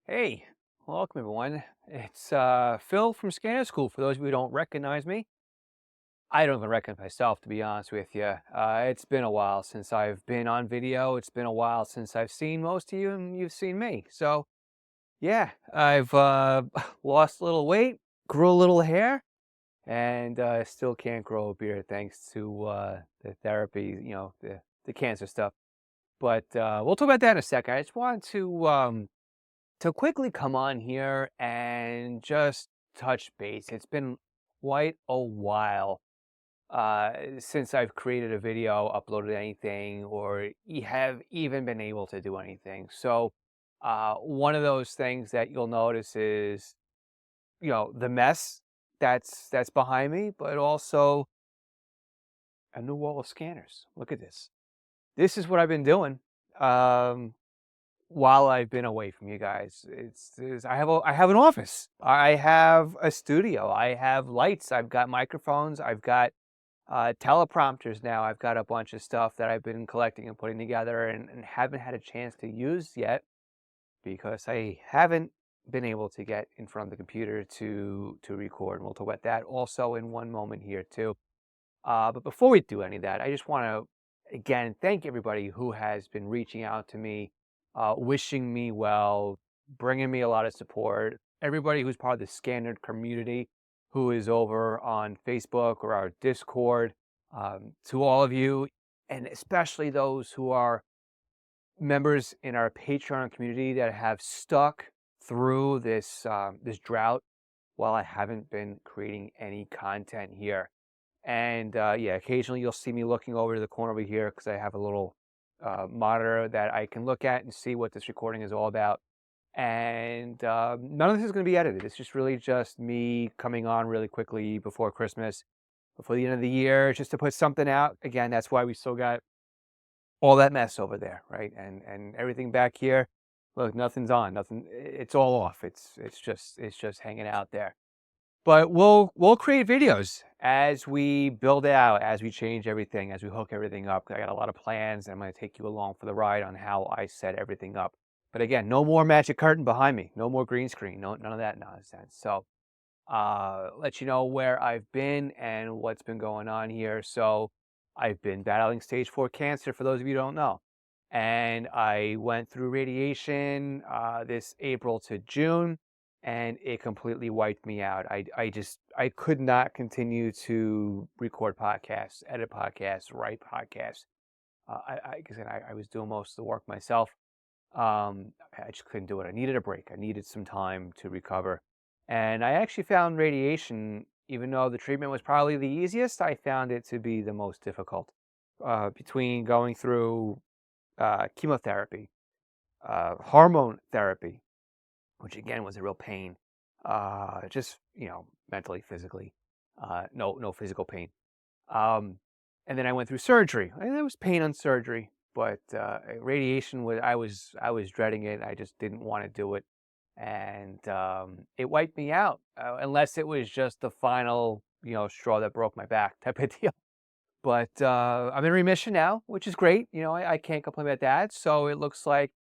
Hey, welcome everyone. It's Phil from Scanner School. For those of you who don't recognize me, I don't even recognize myself, to be honest with you. It's been a while since I've been on video. It's been a while since I've seen most of you, and you've seen me. So yeah, I've lost a little weight, grew a little hair, and still can't grow a beard thanks to the therapy, the cancer stuff. But we'll talk about that in a second. I just wanted to quickly come on here and just touch base. It's been quite a while since I've created a video, uploaded anything, or have even been able to do anything. So, one of those things that you'll notice is, the mess that's behind me, but also a new wall of scanners. Look at this. This is what I've been doing. Um, while I've been away from you guys. I have an office. I have a studio. I have lights. I've got microphones. I've got teleprompters now. I've got a bunch of stuff that I've been collecting and putting together and haven't had a chance to use yet because I haven't been able to get in front of the computer to record. And we'll talk about that also in one moment here too. But before we do any of that, I just want to, again, thank everybody who has been reaching out to me, wishing me well, bringing me a lot of support. Everybody who's part of the Scanner community, who is over on Facebook or our Discord, to all of you, and especially those who are members in our Patreon community that have stuck through this drought while I haven't been creating any content here. And yeah, occasionally you'll see me looking over to the corner over here because I have a little monitor that I can look at and see what this recording is all about. And none of this is going to be edited. It's just really just me coming on really quickly before Christmas, before the end of the year, just to put something out. Again, that's why we still got all that mess over there, right? And everything back here. Look, nothing's on, nothing. It's all off. It's just hanging out there. But we'll create videos as we build it out, as we change everything, as we hook everything up. I got a lot of plans, and I'm going to take you along for the ride on how I set everything up. But again, no more magic curtain behind me, no more green screen, none of that nonsense. So, let you know where I've been and what's been going on here. So, I've been battling stage 4 cancer, for those of you who don't know, and I went through radiation this April to June, and it completely wiped me out. I could not continue to record podcasts, edit podcasts, write podcasts. Like I said, I was doing most of the work myself. I just couldn't do it. I needed a break. I needed some time to recover. And I actually found radiation, even though the treatment was probably the easiest, I found it to be the most difficult. Between going through chemotherapy, hormone therapy, which again was a real pain, just mentally, physically, no physical pain. And then I went through surgery, and there was pain on surgery, but radiation was I was dreading it. I just didn't want to do it, and it wiped me out unless it was just the final straw that broke my back type of deal. But I'm in remission now, which is great. I can't complain about that. So it looks like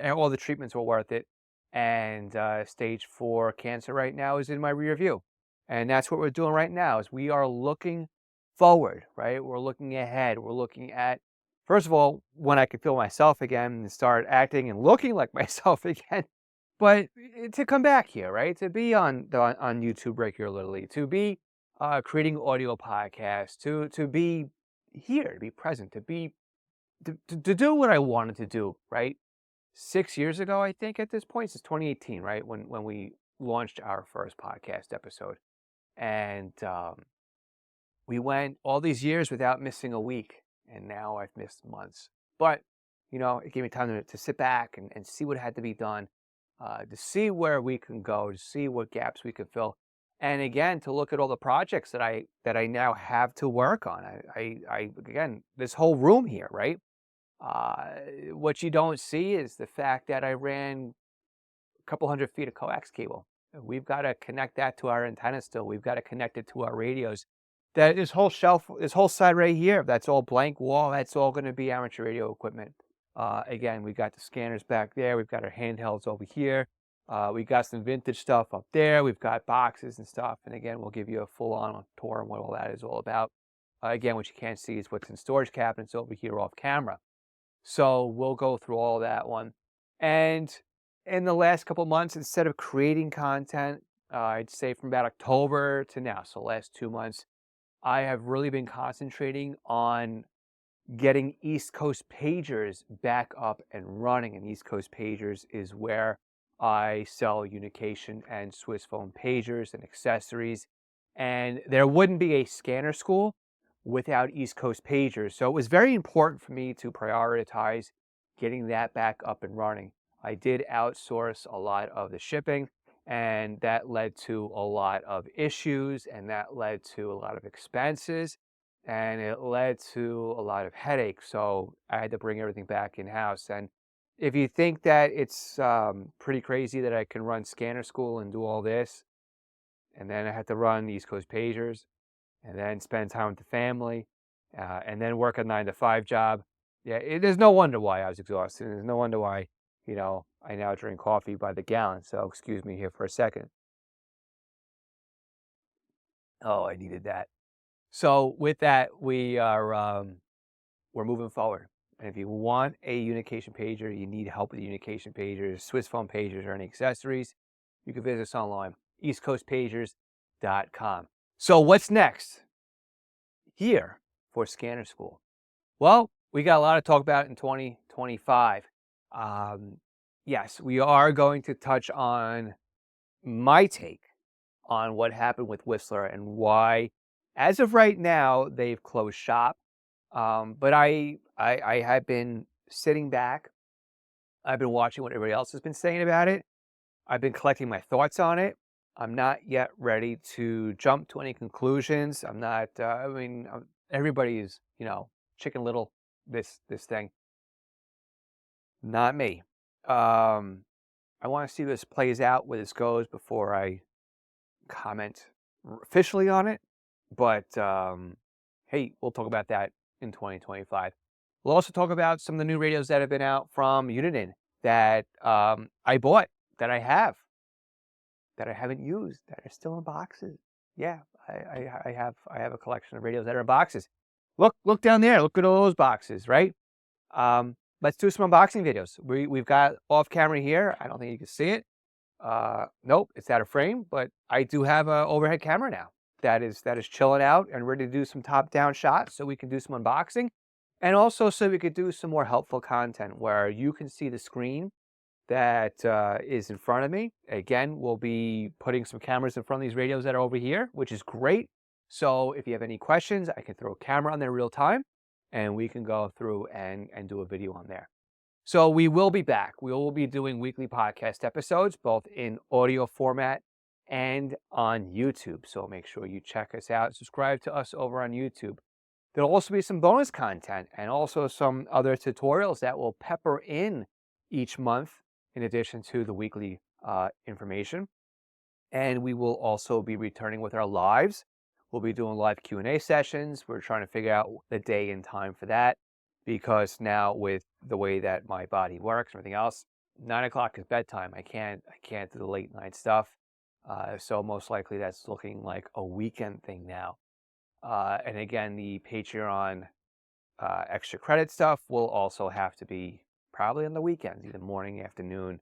all the treatments were worth it. And stage 4 cancer right now is in my rear view. And that's what we're doing right now is we are looking forward, right? We're looking ahead. We're looking at, first of all, when I can feel myself again and start acting and looking like myself again. But to come back here, right? To be on YouTube regularly, to be creating audio podcasts, to be here, to be present, to do what I wanted to do, right? 6 years ago, I think at this point, since 2018, right? When we launched our first podcast episode. And we went all these years without missing a week. And now I've missed months. But, it gave me time to sit back and see what had to be done, to see where we can go, to see what gaps we could fill. And again, to look at all the projects that I now have to work on. I again, this whole room here, right? What you don't see is the fact that I ran a couple 100 feet of coax cable. We've got to connect that to our antenna still. We've got to connect it to our radios. That this whole shelf, this whole side right here, that's all blank wall. That's all going to be amateur radio equipment. Again, we've got the scanners back there. We've got our handhelds over here. We got some vintage stuff up there. We've got boxes and stuff. And again, we'll give you a full-on tour on what all that is all about. Again, what you can't see is what's in storage cabinets over here off camera. So we'll go through all that one. And in the last couple months, instead of creating content, I'd say from about October to now, so last 2 months, I have really been concentrating on getting East Coast pagers back up and running. And East Coast pagers is where I sell Unication and Swiss phone pagers and accessories. And there wouldn't be a scanner school without East Coast pagers. So it was very important for me to prioritize getting that back up and running. I did outsource a lot of the shipping, and that led to a lot of issues, and that led to a lot of expenses, and it led to a lot of headaches. So I had to bring everything back in-house. And if you think that it's pretty crazy that I can run scanner school and do all this, and then I had to run East Coast pagers, and then spend time with the family, and then work a 9-to-5 job, yeah, there's no wonder why I was exhausted. There's no wonder why, I now drink coffee by the gallon. So excuse me here for a second. Oh, I needed that. So with that, we're moving forward. And if you want a Unication pager, you need help with the Unication pagers, Swiss phone pagers, or any accessories, you can visit us online, eastcoastpagers.com. So what's next here for Scanner School? Well, we got a lot to talk about in 2025. Yes, we are going to touch on my take on what happened with Whistler and why, as of right now, they've closed shop. But I have been sitting back. I've been watching what everybody else has been saying about it. I've been collecting my thoughts on it. I'm not yet ready to jump to any conclusions. I'm not, everybody is, Chicken Little, this thing. Not me. I want to see this plays out, where this goes, before I comment officially on it. But hey, we'll talk about that in 2025. We'll also talk about some of the new radios that have been out from Uniden that I bought, that I have, that I haven't used, that are still in boxes. Yeah, I have a collection of radios that are in boxes. Look down there. Look at all those boxes, right? Let's do some unboxing videos. We've got off camera here. I don't think you can see it. Nope, it's out of frame, but I do have an overhead camera now that is chilling out and ready to do some top-down shots, so we can do some unboxing, and also so we could do some more helpful content where you can see the screen that is in front of me. Again, we'll be putting some cameras in front of these radios that are over here, which is great. So if you have any questions, I can throw a camera on there real time, and we can go through and do a video on there. So we will be back. We will be doing weekly podcast episodes, both in audio format and on YouTube. So make sure you check us out. Subscribe to us over on YouTube. There'll also be some bonus content and also some other tutorials that will pepper in each month, in addition to the weekly information. And we will also be returning with our lives. We'll be doing live Q&A sessions. We're trying to figure out the day and time for that, because now with the way that my body works and everything else, 9 o'clock is bedtime. I can't do the late night stuff. So most likely that's looking like a weekend thing now. And again, the Patreon extra credit stuff will also have to be probably on the weekends, either morning, afternoon.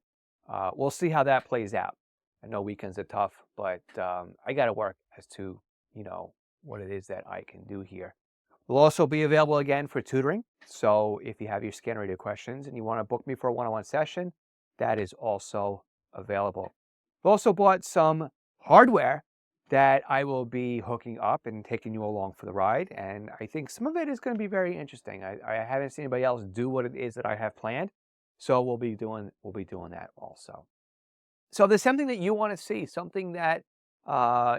We'll see how that plays out. I know weekends are tough, but I got to work as to, what it is that I can do here. We'll also be available again for tutoring. So if you have your scanner radio questions and you want to book me for a one-on-one session, that is also available. We've also bought some hardware that I will be hooking up and taking you along for the ride. And I think some of it is going to be very interesting. I haven't seen anybody else do what it is that I have planned. So we'll be doing that also. So if there's something that you want to see, something that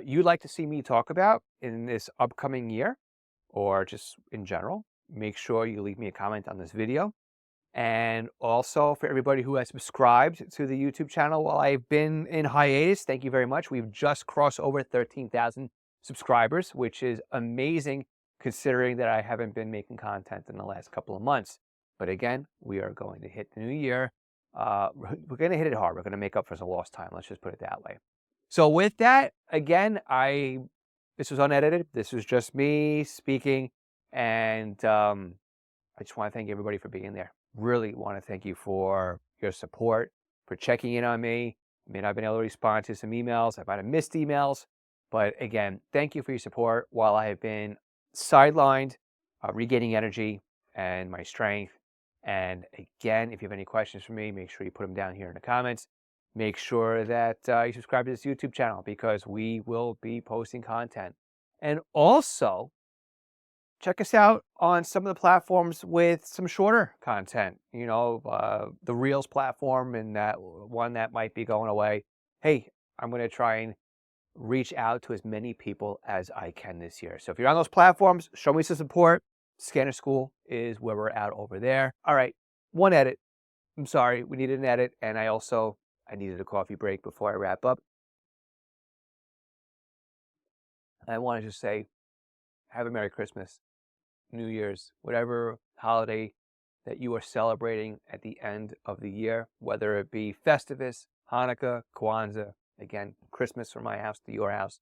you'd like to see me talk about in this upcoming year, or just in general, make sure you leave me a comment on this video. And also, for everybody who has subscribed to the YouTube channel while I've been in hiatus, thank you very much. We've just crossed over 13,000 subscribers, which is amazing considering that I haven't been making content in the last couple of months. But again, we are going to hit the new year we're going to hit it hard. We're going to make up for some lost time. Let's just put it that way. So with that, again, this was unedited. This was just me speaking, and I just want to thank everybody for being there. Really want to thank you for your support, for checking in on me. I mean, I've been able to respond to some emails. I might have missed emails, but again, thank you for your support while I have been sidelined, regaining energy and my strength. And again, if you have any questions for me, make sure you put them down here in the comments. Make sure that you subscribe to this YouTube channel because we will be posting content. And also, check us out on some of the platforms with some shorter content. You know, the Reels platform and that one that might be going away. Hey, I'm going to try and reach out to as many people as I can this year. So if you're on those platforms, show me some support. Scanner School is where we're at over there. All right, one edit. I'm sorry, we needed an edit, and I needed a coffee break before I wrap up. I want to just say, have a Merry Christmas, New Year's, whatever holiday that you are celebrating at the end of the year, whether it be Festivus, Hanukkah, Kwanzaa, again, Christmas from my house to your house.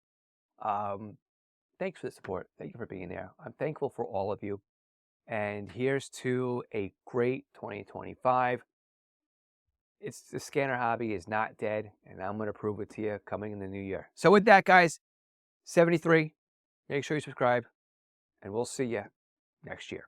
Thanks for the support. Thank you for being there. I'm thankful for all of you. And here's to a great 2025. The scanner hobby is not dead, and I'm going to prove it to you coming in the new year. So with that, guys, 73, make sure you subscribe, and we'll see you next year.